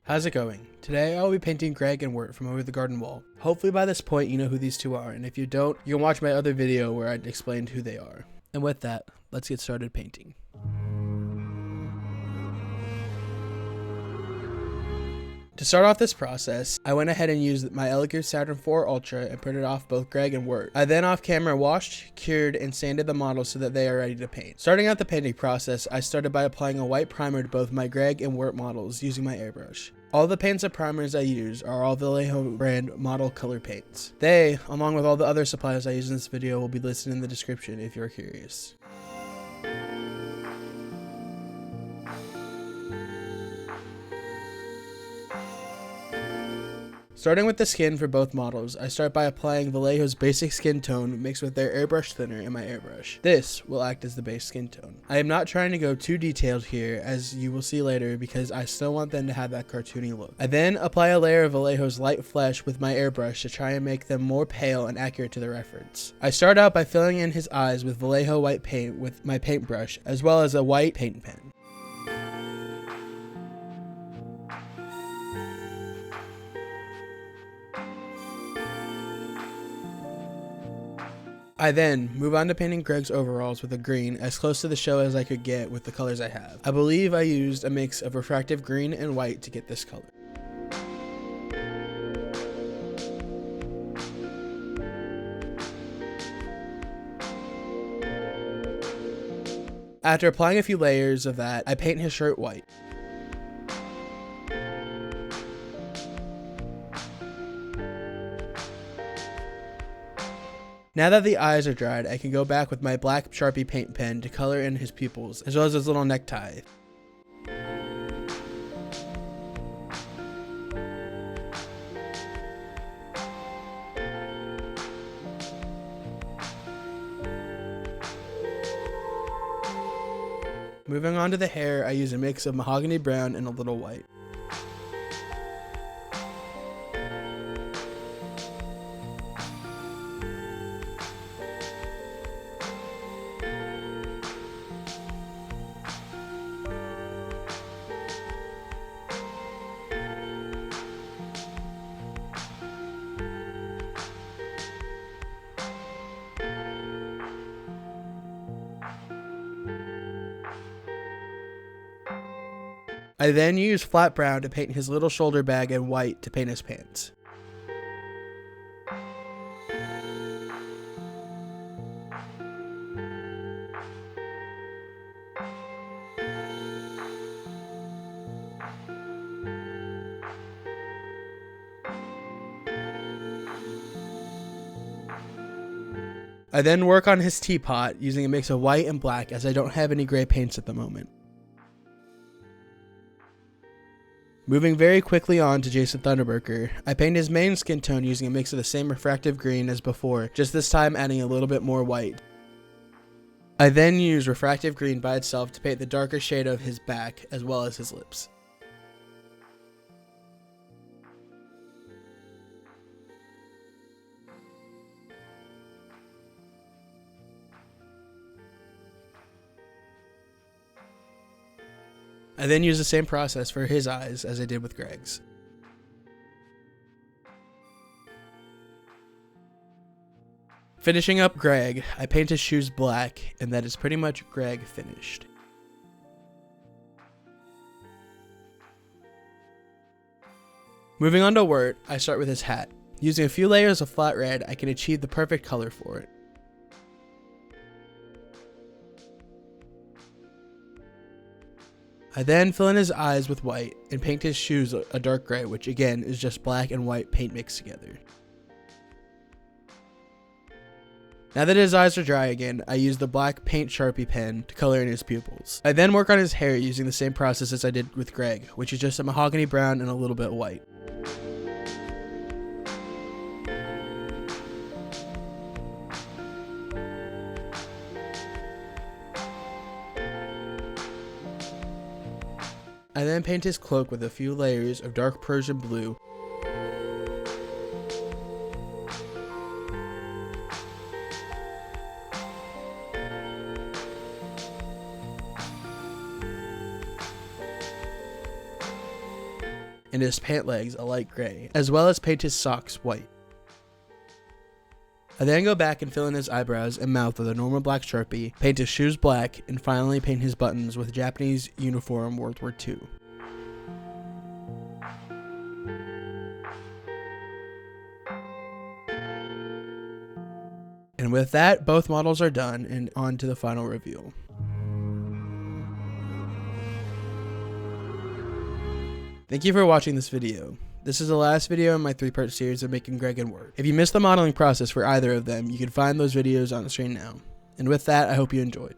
How's it going? Today I will be painting Greg and Wirt from Overthegardenwall. Hopefully by this point you know who these two are, and if you don't, you can watch my other video where I explained who they are. And with that, let's get started painting. To start off this process, I went ahead and used my Elegoo Saturn 4 Ultra and printed off both Greg and Wirt. I then off camera washed, cured, and sanded the models so that they are ready to paint. Starting out the painting process, I started by applying a white primer to both my Greg and Wirt models using my airbrush. All the paints and primers I use are all Vallejo brand model color paints. They, along with all the other supplies I use in this video, will be listed in the description if you're curious. Starting with the skin for both models, I start by applying Vallejo's basic skin tone mixed with their airbrush thinner in my airbrush. This will act as the base skin tone. I am not trying to go too detailed here, as you will see later, because I still want them to have that cartoony look. I then apply a layer of Vallejo's light flesh with my airbrush to try and make them more pale and accurate to the reference. I start out by filling in his eyes with Vallejo white paint with my paintbrush, as well as a white paint pen. I then move on to painting Greg's overalls with a green as close to the show as I could get with the colors I have. I believe I used a mix of refractive green and white to get this color. After applying a few layers of that, I paint his shirt white. Now that the eyes are dried, I can go back with my black Sharpie paint pen to color in his pupils, as well as his little necktie. Moving on to the hair, I use a mix of mahogany brown and a little white. I then use flat brown to paint his little shoulder bag and white to paint his pants. I then work on his teapot using a mix of white and black as I don't have any gray paints at the moment. Moving very quickly on to Jason Thunderburker, I paint his main skin tone using a mix of the same refractive green as before, just this time adding a little bit more white. I then use refractive green by itself to paint the darker shade of his back as well as his lips. I then use the same process for his eyes as I did with Greg's. Finishing up Greg, I paint his shoes black, and that is pretty much Greg finished. Moving on to Wirt, I start with his hat. Using a few layers of flat red, I can achieve the perfect color for it. I then fill in his eyes with white and paint his shoes a dark gray, which again is just black and white paint mixed together. Now that his eyes are dry again, I use the black paint Sharpie pen to color in his pupils. I then work on his hair using the same process as I did with Greg, which is just a mahogany brown and a little bit white. I then paint his cloak with a few layers of dark Persian blue. and his pant legs a light gray, as well as paint his socks white. I then go back and fill in his eyebrows and mouth with a normal black Sharpie, paint his shoes black, and finally paint his buttons with Japanese uniform World War II. And with that, both models are done and on to the final reveal. Thank you for watching this video. This is the last video in my 3-part series of making Greg and Wirt. If you missed the modeling process for either of them, you can find those videos on the screen now. And with that, I hope you enjoyed.